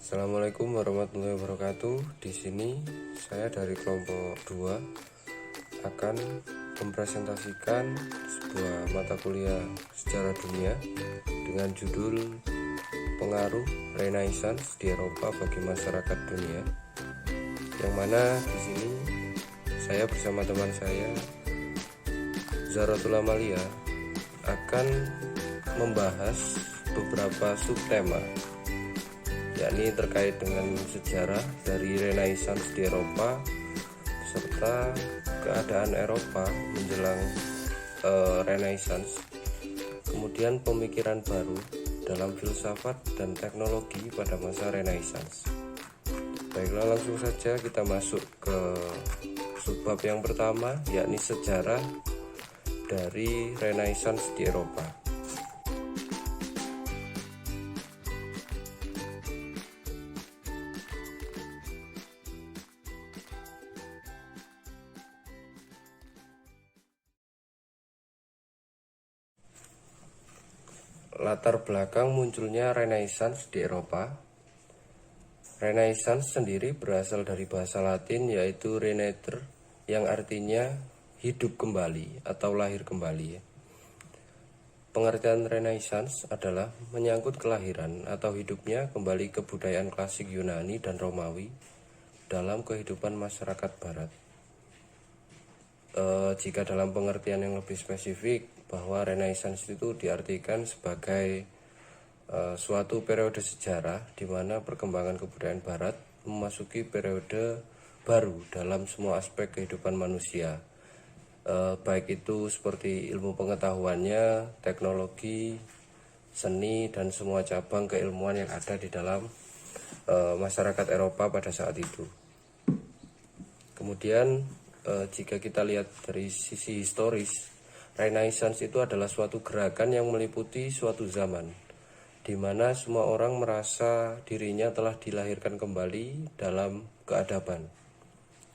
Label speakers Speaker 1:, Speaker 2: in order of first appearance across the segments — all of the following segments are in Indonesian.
Speaker 1: Assalamualaikum warahmatullahi wabarakatuh. Di sini saya dari kelompok 2 akan mempresentasikan sebuah mata kuliah sejarah dunia dengan judul Pengaruh Renaissance di Eropa bagi masyarakat dunia. Yang mana di sini saya bersama teman saya Zaratul Amalia akan membahas beberapa subtema, yakni terkait dengan sejarah dari Renaissance di Eropa serta keadaan Eropa menjelang Renaissance, kemudian pemikiran baru dalam filsafat dan teknologi pada masa Renaissance. Baiklah, langsung saja kita masuk ke subbab yang pertama, yakni sejarah dari Renaissance di Eropa. Latar belakang munculnya Renaissance di Eropa. Renaissance sendiri berasal dari bahasa Latin yaitu renaître, yang artinya hidup kembali atau lahir kembali. Pengertian Renaissance adalah menyangkut kelahiran atau hidupnya kembali kebudayaan klasik Yunani dan Romawi dalam kehidupan masyarakat Barat. Jika dalam pengertian yang lebih spesifik, bahwa Renaissance itu diartikan sebagai suatu periode sejarah di mana perkembangan kebudayaan Barat memasuki periode baru dalam semua aspek kehidupan manusia, baik itu seperti ilmu pengetahuannya, teknologi, seni, dan semua cabang keilmuan yang ada di dalam masyarakat Eropa pada saat itu. Kemudian jika kita lihat dari sisi historis, Renaissance itu adalah suatu gerakan yang meliputi suatu zaman di mana semua orang merasa dirinya telah dilahirkan kembali dalam keadaban.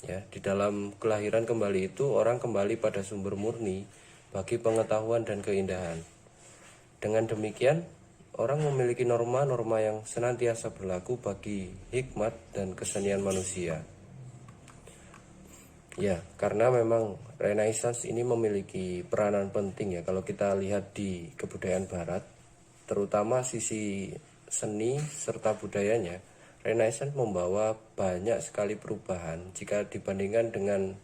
Speaker 1: Ya, di dalam kelahiran kembali itu orang kembali pada sumber murni bagi pengetahuan dan keindahan. Dengan demikian, orang memiliki norma-norma yang senantiasa berlaku bagi hikmat dan kesenian manusia. Ya, karena memang Renaissance ini memiliki peranan penting ya kalau kita lihat di kebudayaan Barat, terutama sisi seni serta budayanya. Renaissance membawa banyak sekali perubahan jika dibandingkan dengan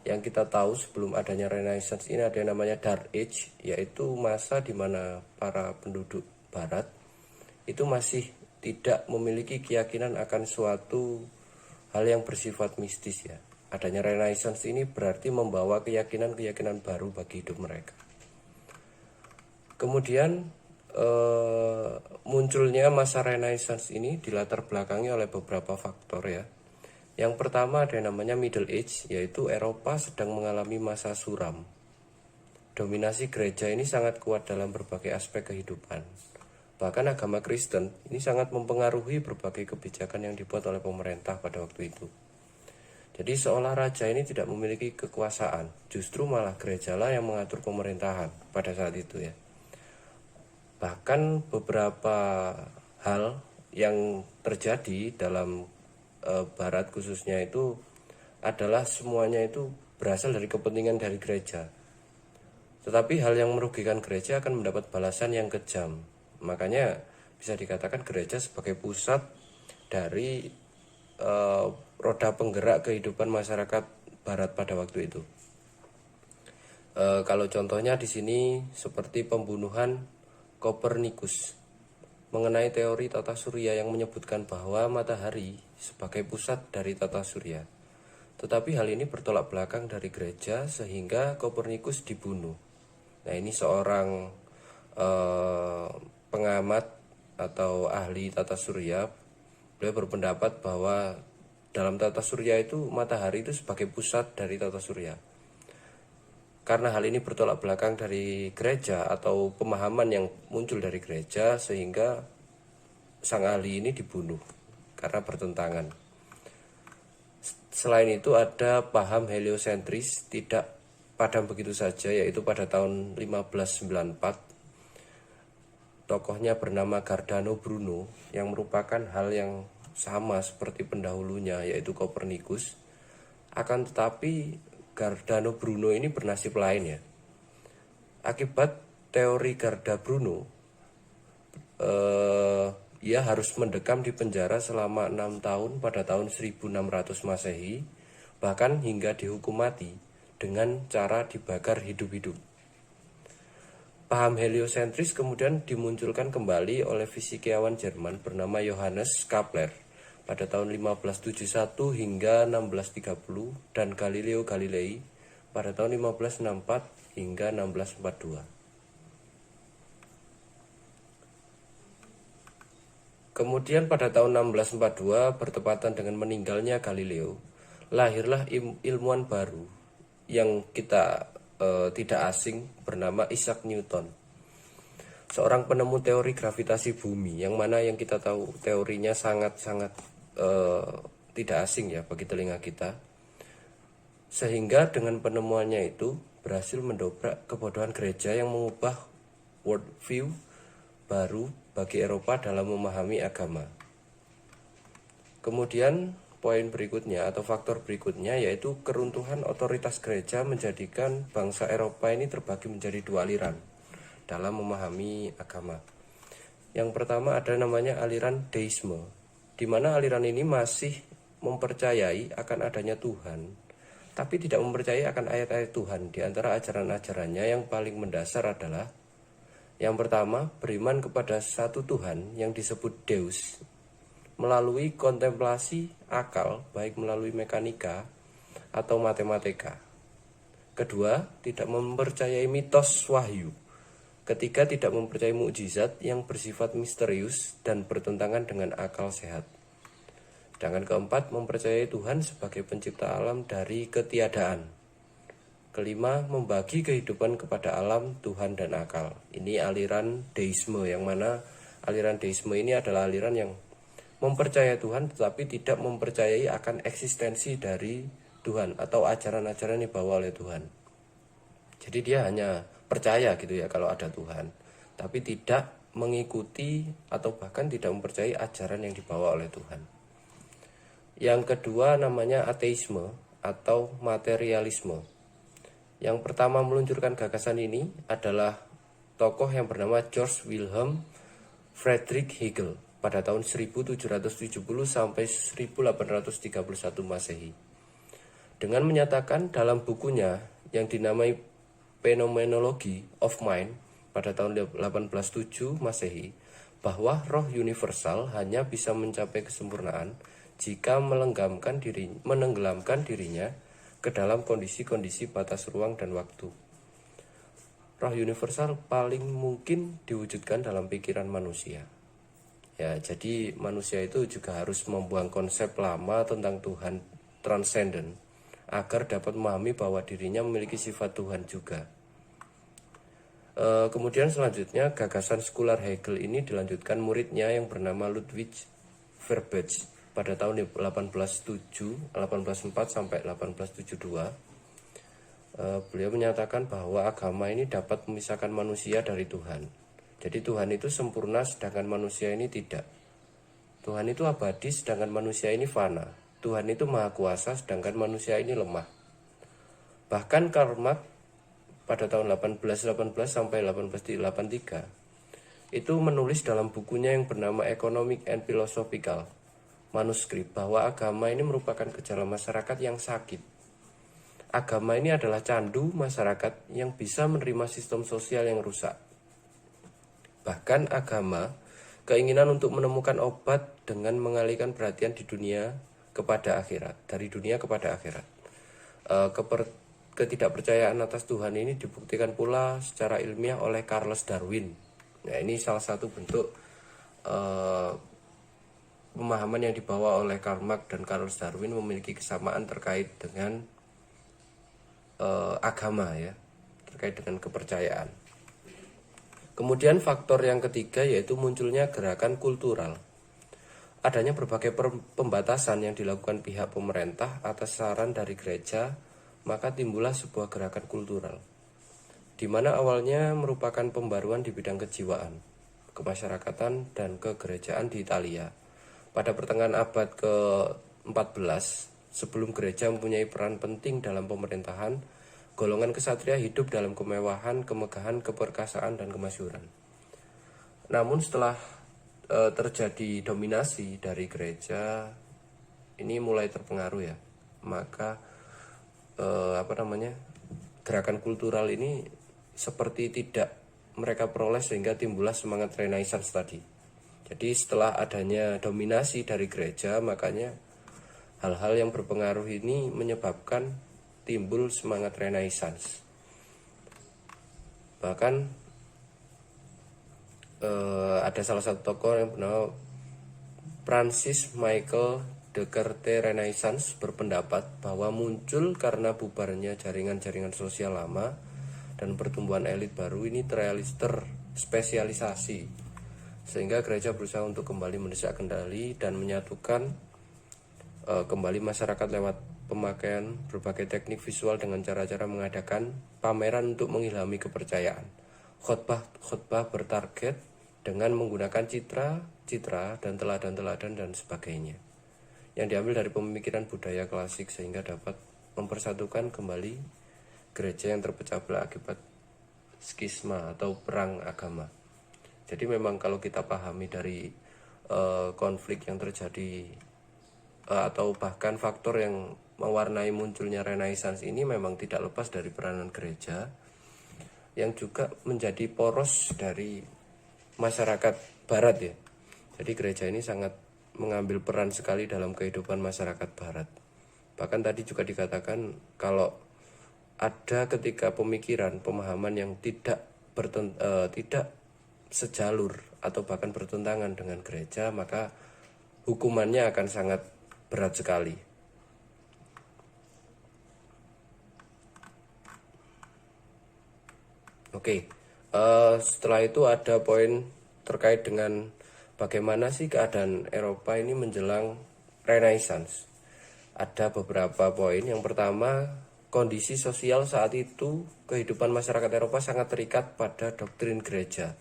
Speaker 1: yang kita tahu sebelum adanya Renaissance. Ini ada yang namanya Dark Age, yaitu masa di mana para penduduk Barat itu masih tidak memiliki keyakinan akan suatu hal yang bersifat mistis ya. Adanya Renaissance ini berarti membawa keyakinan-keyakinan baru bagi hidup mereka. Kemudian munculnya masa Renaissance ini dilatar belakangi oleh beberapa faktor ya. Yang pertama ada yang namanya Middle Age, yaitu Eropa sedang mengalami masa suram. Dominasi gereja ini sangat kuat dalam berbagai aspek kehidupan. Bahkan agama Kristen ini sangat mempengaruhi berbagai kebijakan yang dibuat oleh pemerintah pada waktu itu. Jadi seolah raja ini tidak memiliki kekuasaan, justru malah gerejalah yang mengatur pemerintahan pada saat itu ya. Bahkan beberapa hal yang terjadi dalam Barat khususnya itu adalah semuanya itu berasal dari kepentingan dari gereja. Tetapi hal yang merugikan gereja akan mendapat balasan yang kejam. Makanya bisa dikatakan gereja sebagai pusat dari roda penggerak kehidupan masyarakat Barat pada waktu itu. Kalau contohnya di sini seperti pembunuhan Kopernikus mengenai teori tata surya yang menyebutkan bahwa matahari sebagai pusat dari tata surya. Tetapi hal ini bertolak belakang dari gereja sehingga Kopernikus dibunuh. Nah, ini seorang pengamat atau ahli tata surya. Beliau berpendapat bahwa dalam tata surya itu matahari itu sebagai pusat dari tata surya. Karena hal ini bertolak belakang dari gereja atau pemahaman yang muncul dari gereja, sehingga sang ahli ini dibunuh karena bertentangan. Selain itu ada paham heliosentris tidak padam begitu saja, yaitu pada tahun 1594 tokohnya bernama Giordano Bruno yang merupakan hal yang sama seperti pendahulunya yaitu Kopernikus. Akan tetapi Giordano Bruno ini bernasib lain ya. Akibat teori Giordano Bruno, ia harus mendekam di penjara selama 6 tahun pada tahun 1600 Masehi, bahkan hingga dihukum mati dengan cara dibakar hidup-hidup. Paham heliosentris kemudian dimunculkan kembali oleh fisikawan Jerman bernama Johannes Kepler pada tahun 1571 hingga 1630 dan Galileo Galilei pada tahun 1564 hingga 1642. Kemudian pada tahun 1642 bertepatan dengan meninggalnya Galileo, lahirlah ilmuwan baru yang kita tidak asing bernama Isaac Newton. Seorang penemu teori gravitasi bumi yang mana yang kita tahu teorinya sangat-sangat tidak asing ya bagi telinga kita. Sehingga dengan penemuannya itu berhasil mendobrak kebodohan gereja yang mengubah worldview baru bagi Eropa dalam memahami agama. Kemudian poin berikutnya atau faktor berikutnya yaitu keruntuhan otoritas gereja menjadikan bangsa Eropa ini terbagi menjadi dua aliran dalam memahami agama. Yang pertama ada namanya aliran deisme, di mana aliran ini masih mempercayai akan adanya Tuhan, tapi tidak mempercayai akan ayat-ayat Tuhan. Di antara ajaran-ajarannya yang paling mendasar adalah yang pertama, beriman kepada satu Tuhan yang disebut Deus melalui kontemplasi akal, baik melalui mekanika atau matematika. Kedua, tidak mempercayai mitos wahyu. Ketiga, tidak mempercayai mukjizat yang bersifat misterius dan bertentangan dengan akal sehat. Sedangkan keempat, mempercayai Tuhan sebagai pencipta alam dari ketiadaan. Kelima, membagi kehidupan kepada alam, Tuhan, dan akal. Ini aliran deisme, yang mana aliran deisme ini adalah aliran yang mempercayai Tuhan tetapi tidak mempercayai akan eksistensi dari Tuhan atau ajaran-ajaran yang dibawa oleh Tuhan. Jadi dia hanya percaya gitu ya kalau ada Tuhan, tapi tidak mengikuti atau bahkan tidak mempercayai ajaran yang dibawa oleh Tuhan. Yang kedua namanya ateisme atau materialisme. Yang pertama meluncurkan gagasan ini adalah tokoh yang bernama George Wilhelm Friedrich Hegel pada tahun 1770 sampai 1831 Masehi. Dengan menyatakan dalam bukunya yang dinamai Phenomenology of Mind pada tahun 1807 Masehi bahwa roh universal hanya bisa mencapai kesempurnaan jika menenggelamkan dirinya ke dalam kondisi-kondisi batas ruang dan waktu. Roh universal paling mungkin diwujudkan dalam pikiran manusia. Ya, jadi manusia itu juga harus membuang konsep lama tentang Tuhan transenden agar dapat memahami bahwa dirinya memiliki sifat Tuhan juga. Kemudian selanjutnya gagasan sekular Hegel ini dilanjutkan muridnya yang bernama Ludwig Feuerbach pada tahun 1804 sampai 1872. Beliau menyatakan bahwa agama ini dapat memisahkan manusia dari Tuhan. Jadi Tuhan itu sempurna sedangkan manusia ini tidak. Tuhan itu abadi sedangkan manusia ini fana. Tuhan itu maha kuasa sedangkan manusia ini lemah. Bahkan Karl Marx pada tahun 1818 sampai 1883 itu menulis dalam bukunya yang bernama Economic and Philosophical manuskrip bahwa agama ini merupakan gejala masyarakat yang sakit. Agama ini adalah candu masyarakat yang bisa menerima sistem sosial yang rusak. Bahkan agama, keinginan untuk menemukan obat dengan mengalihkan perhatian di dunia kepada akhirat, dari dunia kepada akhirat. Ketidakpercayaan atas Tuhan ini dibuktikan pula secara ilmiah oleh Charles Darwin. Nah, ini salah satu bentuk pemahaman yang dibawa oleh Karl Marx dan Charles Darwin memiliki kesamaan terkait dengan agama ya, terkait dengan kepercayaan. Kemudian faktor yang ketiga yaitu munculnya gerakan kultural. Adanya berbagai pembatasan yang dilakukan pihak pemerintah atas saran dari gereja, maka timbullah sebuah gerakan kultural, di mana awalnya merupakan pembaruan di bidang kejiwaan, kemasyarakatan, dan kegerejaan di Italia. Pada pertengahan abad ke-14, sebelum gereja mempunyai peran penting dalam pemerintahan, golongan kesatria hidup dalam kemewahan, kemegahan, keperkasaan, dan kemasyhuran. Namun setelah terjadi dominasi dari gereja, ini mulai terpengaruh ya, maka gerakan kultural ini seperti tidak mereka peroleh, sehingga timbullah semangat Renaissance tadi. Jadi setelah adanya dominasi dari gereja, makanya hal-hal yang berpengaruh ini menyebabkan timbul semangat Renaissance. Bahkan ada salah satu tokoh yang bernama Francis Michael Descartes Renaissance berpendapat bahwa muncul karena bubarnya jaringan-jaringan sosial lama dan pertumbuhan elit baru ini terspesialisasi, sehingga gereja berusaha untuk kembali mendesak kendali dan menyatukan kembali masyarakat lewat pemakaian berbagai teknik visual dengan cara-cara mengadakan pameran untuk mengilhami kepercayaan. Khotbah bertarget dengan menggunakan citra dan teladan-teladan dan sebagainya yang diambil dari pemikiran budaya klasik, sehingga dapat mempersatukan kembali gereja yang terpecah belah akibat skisma atau perang agama. Jadi memang kalau kita pahami dari konflik yang terjadi atau bahkan faktor yang mewarnai munculnya Renaissance ini, memang tidak lepas dari peranan gereja yang juga menjadi poros dari masyarakat barat ya. Jadi gereja ini sangat mengambil peran sekali dalam kehidupan masyarakat barat. Bahkan tadi juga dikatakan kalau ada ketika pemikiran, pemahaman yang tidak sejalur atau bahkan bertentangan dengan gereja, maka hukumannya akan sangat berat sekali. Oke, setelah itu ada poin terkait dengan bagaimana sih keadaan Eropa ini menjelang Renaissance. Ada beberapa poin. Yang pertama, kondisi sosial saat itu, kehidupan masyarakat Eropa sangat terikat pada doktrin gereja.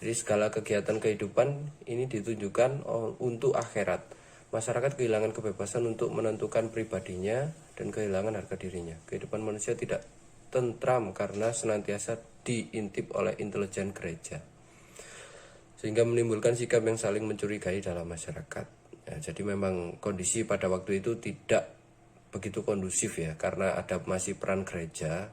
Speaker 1: Jadi segala kegiatan kehidupan ini ditunjukkan untuk akhirat. Masyarakat kehilangan kebebasan untuk menentukan pribadinya dan kehilangan harga dirinya. Kehidupan manusia tidak tentram karena senantiasa diintip oleh intelijen gereja, sehingga menimbulkan sikap yang saling mencurigai dalam masyarakat. Ya, jadi memang kondisi pada waktu itu tidak begitu kondusif ya, karena ada masih peran gereja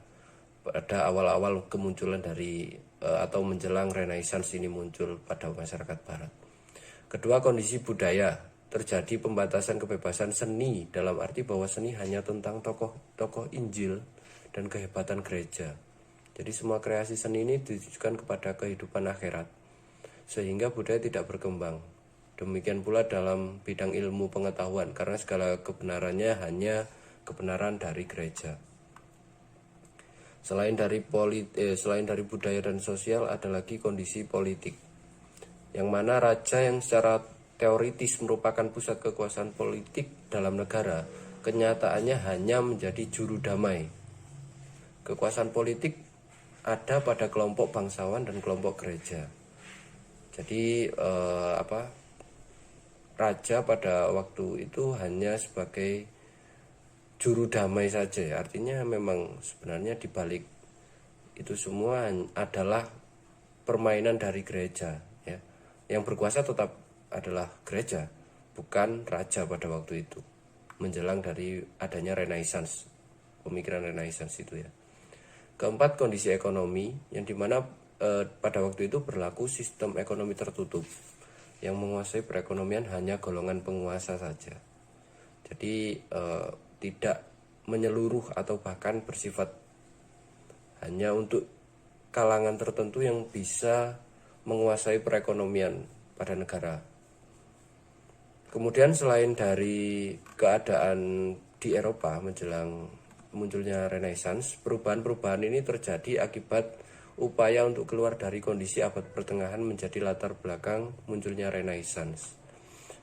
Speaker 1: pada awal-awal kemunculan dari atau menjelang Renaissance ini muncul pada masyarakat barat. Kedua, kondisi budaya. Terjadi pembatasan kebebasan seni, dalam arti bahwa seni hanya tentang tokoh-tokoh Injil dan kehebatan gereja. Jadi semua kreasi seni ini ditujukan kepada kehidupan akhirat, sehingga budaya tidak berkembang. Demikian pula dalam bidang ilmu pengetahuan, karena segala kebenarannya hanya kebenaran dari gereja. Selain dari budaya dan sosial, ada lagi kondisi politik, yang mana raja yang secara teoritis merupakan pusat kekuasaan politik dalam negara, kenyataannya hanya menjadi juru damai. Kekuasaan politik ada pada kelompok bangsawan dan kelompok gereja. Jadi raja pada waktu itu hanya sebagai juru damai saja. Artinya memang sebenarnya dibalik itu semua adalah permainan dari gereja ya. Yang berkuasa tetap adalah gereja, bukan raja pada waktu itu, menjelang dari adanya Renaissance, pemikiran Renaissance itu ya. Keempat, kondisi ekonomi, yang dimana pada waktu itu berlaku sistem ekonomi tertutup yang menguasai perekonomian hanya golongan penguasa saja. Jadi tidak menyeluruh atau bahkan bersifat hanya untuk kalangan tertentu yang bisa menguasai perekonomian pada negara. Kemudian selain dari keadaan di Eropa menjelang munculnya Renaissance, perubahan-perubahan ini terjadi akibat upaya untuk keluar dari kondisi abad pertengahan menjadi latar belakang munculnya Renaissance.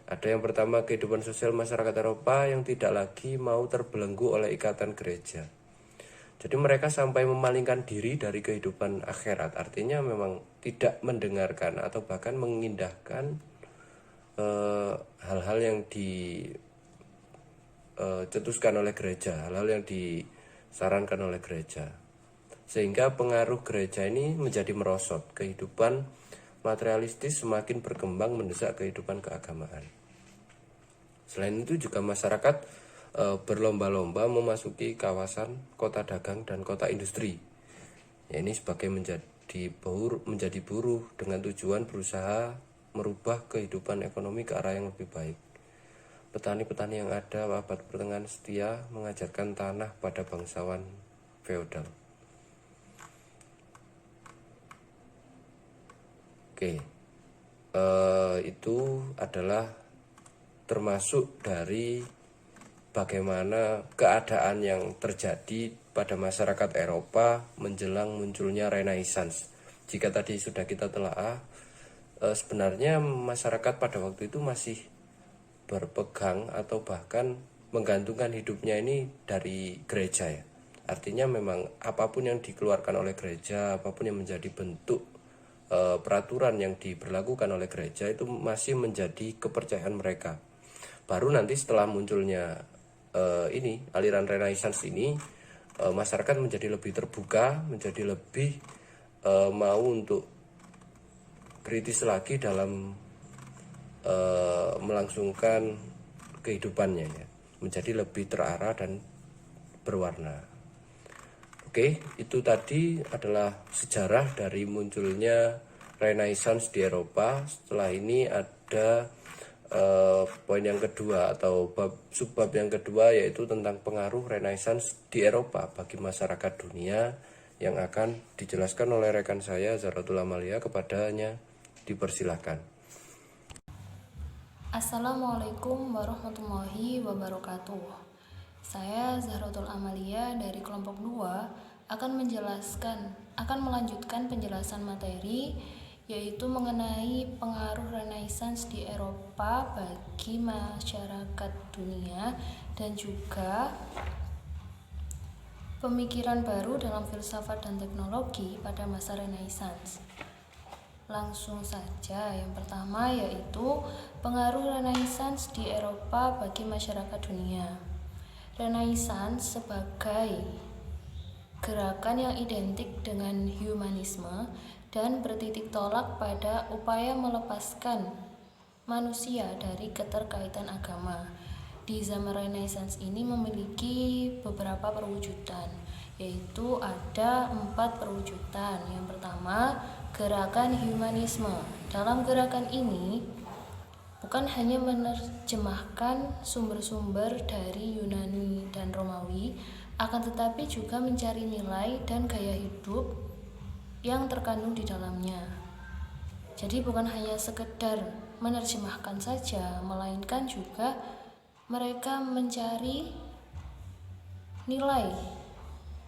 Speaker 1: Ada yang pertama, kehidupan sosial masyarakat Eropa yang tidak lagi mau terbelenggu oleh ikatan gereja. Jadi mereka sampai memalingkan diri dari kehidupan akhirat, artinya memang tidak mendengarkan atau bahkan mengindahkan hal-hal yang dicetuskan oleh gereja, hal-hal yang disarankan oleh gereja, sehingga pengaruh gereja ini menjadi merosot. Kehidupan materialistis semakin berkembang mendesak kehidupan keagamaan. Selain itu juga masyarakat berlomba-lomba memasuki kawasan kota dagang dan kota industri. Ya, ini sebagai menjadi buruh dengan tujuan berusaha merubah kehidupan ekonomi ke arah yang lebih baik. Petani-petani yang ada abad pertengahan setia mengajarkan tanah pada bangsawan feodal. Oke, itu adalah termasuk dari bagaimana keadaan yang terjadi pada masyarakat Eropa menjelang munculnya Renaissance. Jika tadi sudah kita telaah, sebenarnya masyarakat pada waktu itu masih berpegang atau bahkan menggantungkan hidupnya ini dari gereja ya. Artinya memang apapun yang dikeluarkan oleh gereja, apapun yang menjadi bentuk peraturan yang diberlakukan oleh gereja itu masih menjadi kepercayaan mereka. Baru nanti setelah munculnya aliran Renaissance ini, masyarakat menjadi lebih terbuka, menjadi lebih mau untuk kritis lagi dalam melangsungkan kehidupannya ya, menjadi lebih terarah dan berwarna. Oke, itu tadi adalah sejarah dari munculnya Renaissance di Eropa. Setelah ini ada poin yang kedua atau subbab yang kedua, yaitu tentang pengaruh Renaissance di Eropa bagi masyarakat dunia, yang akan dijelaskan oleh rekan saya Zahratul Amalia. Kepadanya dipersilakan.
Speaker 2: Assalamualaikum warahmatullahi wabarakatuh. Saya Zahratul Amalia dari kelompok 2 akan melanjutkan penjelasan materi, yaitu mengenai pengaruh Renaissance di Eropa bagi masyarakat dunia dan juga pemikiran baru dalam filsafat dan teknologi pada masa Renaissance. Langsung saja, yang pertama yaitu pengaruh Renaissance di Eropa bagi masyarakat dunia. Renaissance sebagai gerakan yang identik dengan humanisme dan bertitik tolak pada upaya melepaskan manusia dari keterkaitan agama. Di zaman Renaissance ini memiliki beberapa perwujudan, yaitu ada 4 perwujudan. Yang pertama, gerakan humanisme. Dalam gerakan ini bukan hanya menerjemahkan sumber-sumber dari Yunani dan Romawi, akan tetapi juga mencari nilai dan gaya hidup yang terkandung di dalamnya. Jadi bukan hanya sekedar menerjemahkan saja, melainkan juga mereka mencari nilai.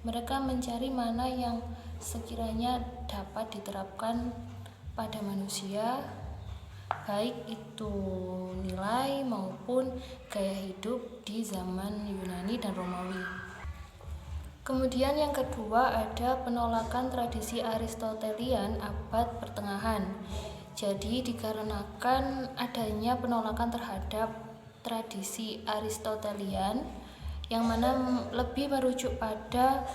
Speaker 2: Mereka mencari mana yang sekiranya dapat diterapkan pada manusia, baik itu nilai maupun gaya hidup di zaman Yunani dan Romawi. Kemudian yang kedua ada penolakan tradisi Aristotelian abad pertengahan. Jadi dikarenakan adanya penolakan terhadap tradisi Aristotelian yang mana lebih merujuk pada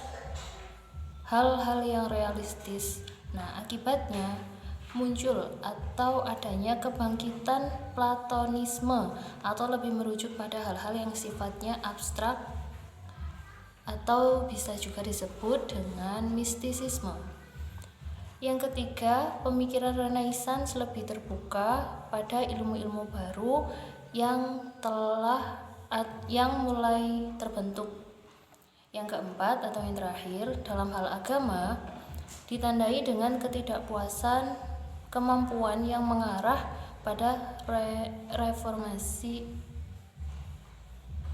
Speaker 2: hal-hal yang realistis. Nah, akibatnya muncul atau adanya kebangkitan Platonisme, atau lebih merujuk pada hal-hal yang sifatnya abstrak atau bisa juga disebut dengan mistisisme. Yang ketiga, pemikiran Renaissance lebih terbuka pada ilmu-ilmu baru yang mulai terbentuk. Yang keempat atau yang terakhir, dalam hal agama ditandai dengan ketidakpuasan kemampuan yang mengarah pada reformasi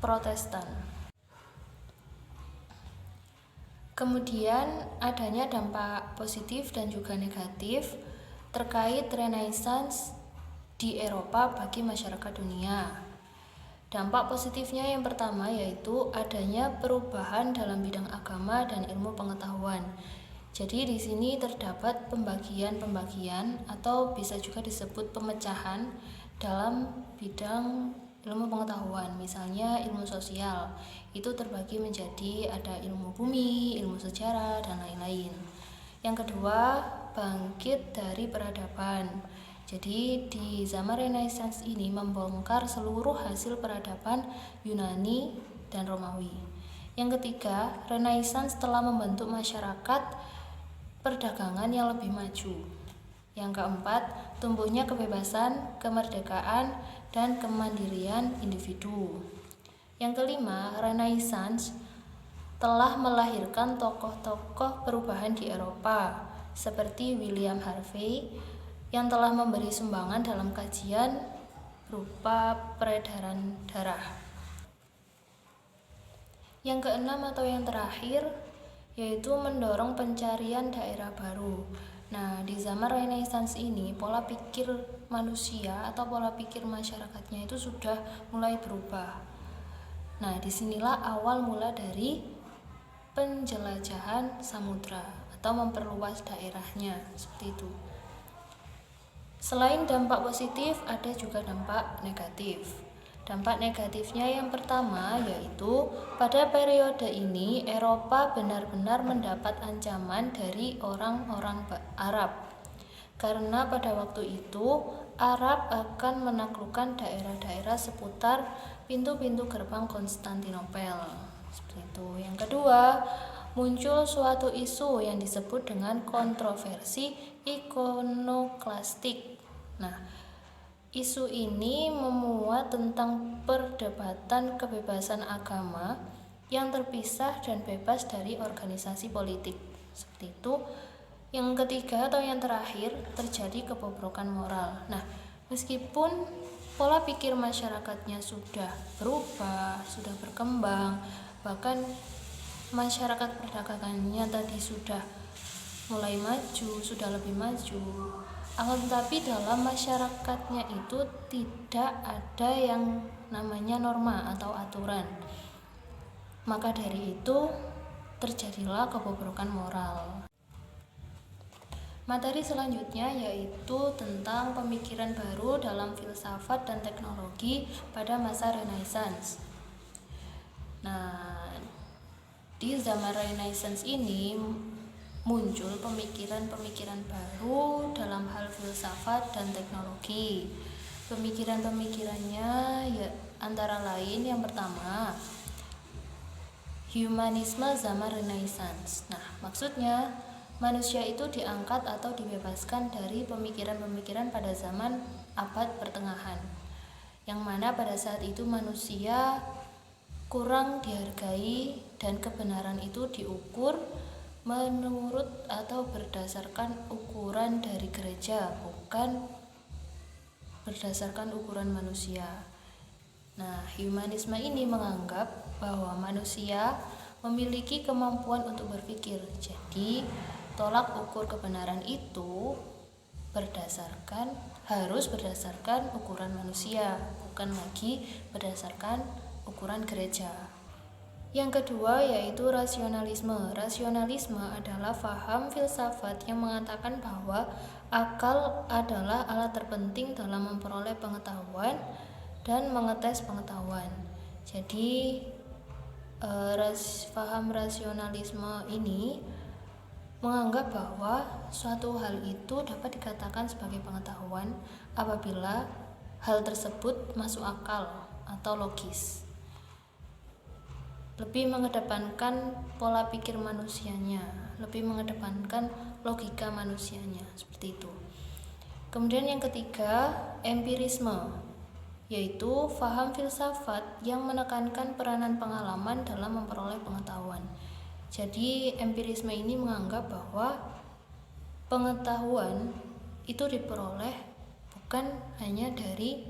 Speaker 2: Protestan. Kemudian adanya dampak positif dan juga negatif terkait Renaissance di Eropa bagi masyarakat dunia. Dampak positifnya yang pertama yaitu adanya perubahan dalam bidang agama dan ilmu pengetahuan. Jadi di sini terdapat pembagian-pembagian atau bisa juga disebut pemecahan dalam bidang ilmu pengetahuan. Misalnya ilmu sosial itu terbagi menjadi ada ilmu bumi, ilmu sejarah, dan lain-lain. Yang kedua, bangkit dari peradaban. Jadi di zaman Renaissance ini membongkar seluruh hasil peradaban Yunani dan Romawi. Yang ketiga, Renaissance telah membentuk masyarakat perdagangan yang lebih maju. Yang keempat, tumbuhnya kebebasan, kemerdekaan, dan kemandirian individu. Yang kelima, Renaissance telah melahirkan tokoh-tokoh perubahan di Eropa seperti William Harvey yang telah memberi sumbangan dalam kajian berupa peredaran darah. Yang keenam atau yang terakhir yaitu mendorong pencarian daerah baru. Nah, di zaman Renaissance ini pola pikir manusia atau pola pikir masyarakatnya itu sudah mulai berubah. Nah, disinilah awal mula dari penjelajahan samudra atau memperluas daerahnya, seperti itu. Selain dampak positif, ada juga dampak negatif. Dampak negatifnya yang pertama yaitu pada periode ini Eropa benar-benar mendapat ancaman dari orang-orang Arab. Karena pada waktu itu Arab akan menaklukkan daerah-daerah seputar pintu-pintu gerbang Konstantinopel. Seperti itu. Yang kedua, muncul suatu isu yang disebut dengan kontroversi ikonoklastik. Nah, isu ini memuat tentang perdebatan kebebasan agama yang terpisah dan bebas dari organisasi politik. Seperti itu. Yang ketiga atau yang terakhir, terjadi kebobrokan moral. Nah, meskipun pola pikir masyarakatnya sudah berubah, sudah berkembang, bahkan masyarakat perdagangannya tadi sudah mulai maju, sudah lebih maju, akan tetapi dalam masyarakatnya itu tidak ada yang namanya norma atau aturan. Maka dari itu terjadilah kebobrokan moral. Materi selanjutnya yaitu tentang pemikiran baru dalam filsafat dan teknologi pada masa Renaissance. Nah, di zaman Renaissance ini muncul pemikiran-pemikiran baru dalam hal filsafat dan teknologi. Pemikiran-pemikirannya ya antara lain yang pertama, humanisme zaman Renaissance. Nah, maksudnya manusia itu diangkat atau dibebaskan dari pemikiran-pemikiran pada zaman abad pertengahan, yang mana pada saat itu manusia kurang dihargai dan kebenaran itu diukur menurut atau berdasarkan ukuran dari gereja, bukan berdasarkan ukuran manusia. Nah, humanisme ini menganggap bahwa manusia memiliki kemampuan untuk berpikir. Jadi, tolak ukur kebenaran itu harus berdasarkan ukuran manusia, bukan lagi berdasarkan ukuran gereja. Yang kedua yaitu rasionalisme. Rasionalisme adalah paham filsafat yang mengatakan bahwa akal adalah alat terpenting dalam memperoleh pengetahuan dan mengetes pengetahuan. Jadi paham rasionalisme ini menganggap bahwa suatu hal itu dapat dikatakan sebagai pengetahuan apabila hal tersebut masuk akal atau logis. Lebih mengedepankan pola pikir manusianya, lebih mengedepankan logika manusianya, seperti itu. Kemudian yang ketiga, empirisme, yaitu paham filsafat yang menekankan peranan pengalaman dalam memperoleh pengetahuan. Jadi empirisme ini menganggap bahwa pengetahuan itu diperoleh bukan hanya dari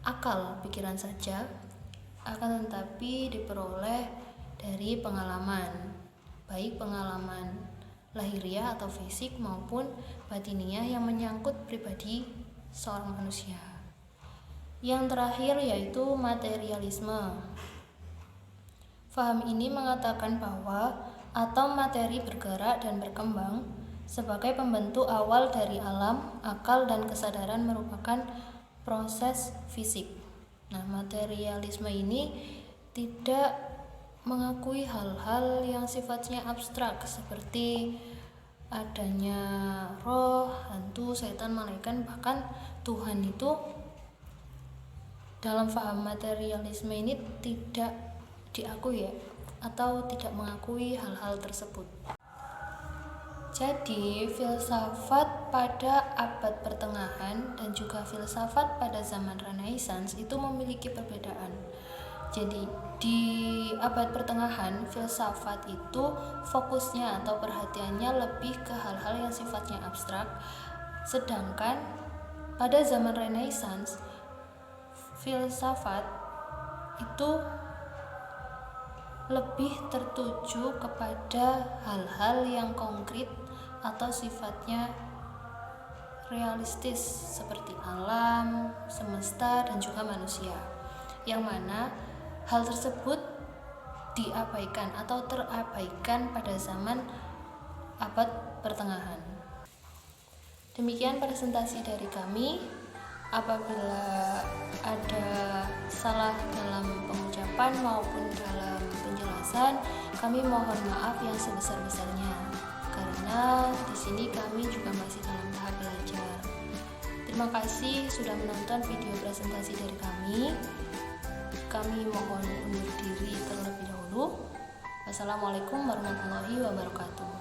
Speaker 2: akal pikiran saja, akan tetapi diperoleh dari pengalaman, baik pengalaman lahiriah atau fisik maupun batiniah yang menyangkut pribadi seorang manusia. Yang terakhir yaitu materialisme. Faham ini mengatakan bahwa atom materi bergerak dan berkembang sebagai pembentuk awal dari alam, akal dan kesadaran merupakan proses fisik. Nah, materialisme ini tidak mengakui hal-hal yang sifatnya abstrak seperti adanya roh, hantu, setan, malaikat, bahkan Tuhan itu dalam paham materialisme ini tidak diakui atau tidak mengakui hal-hal tersebut. Jadi, filsafat pada abad pertengahan dan juga filsafat pada zaman Renaissance itu memiliki perbedaan. Jadi, di abad pertengahan, filsafat itu fokusnya atau perhatiannya lebih ke hal-hal yang sifatnya abstrak, sedangkan pada zaman Renaissance, filsafat itu lebih tertuju kepada hal-hal yang konkret atau sifatnya realistis seperti alam, semesta, dan juga manusia, yang mana hal tersebut diabaikan atau terabaikan pada zaman abad pertengahan. Demikian presentasi dari kami. Apabila ada salah dalam pengucapan maupun dalam penjelasan, kami mohon maaf yang sebesar-besarnya, karena di sini kami juga masih dalam tahap belajar. Terima kasih sudah menonton video presentasi dari kami. Kami mohon undur diri terlebih dahulu. Wassalamualaikum warahmatullahi wabarakatuh.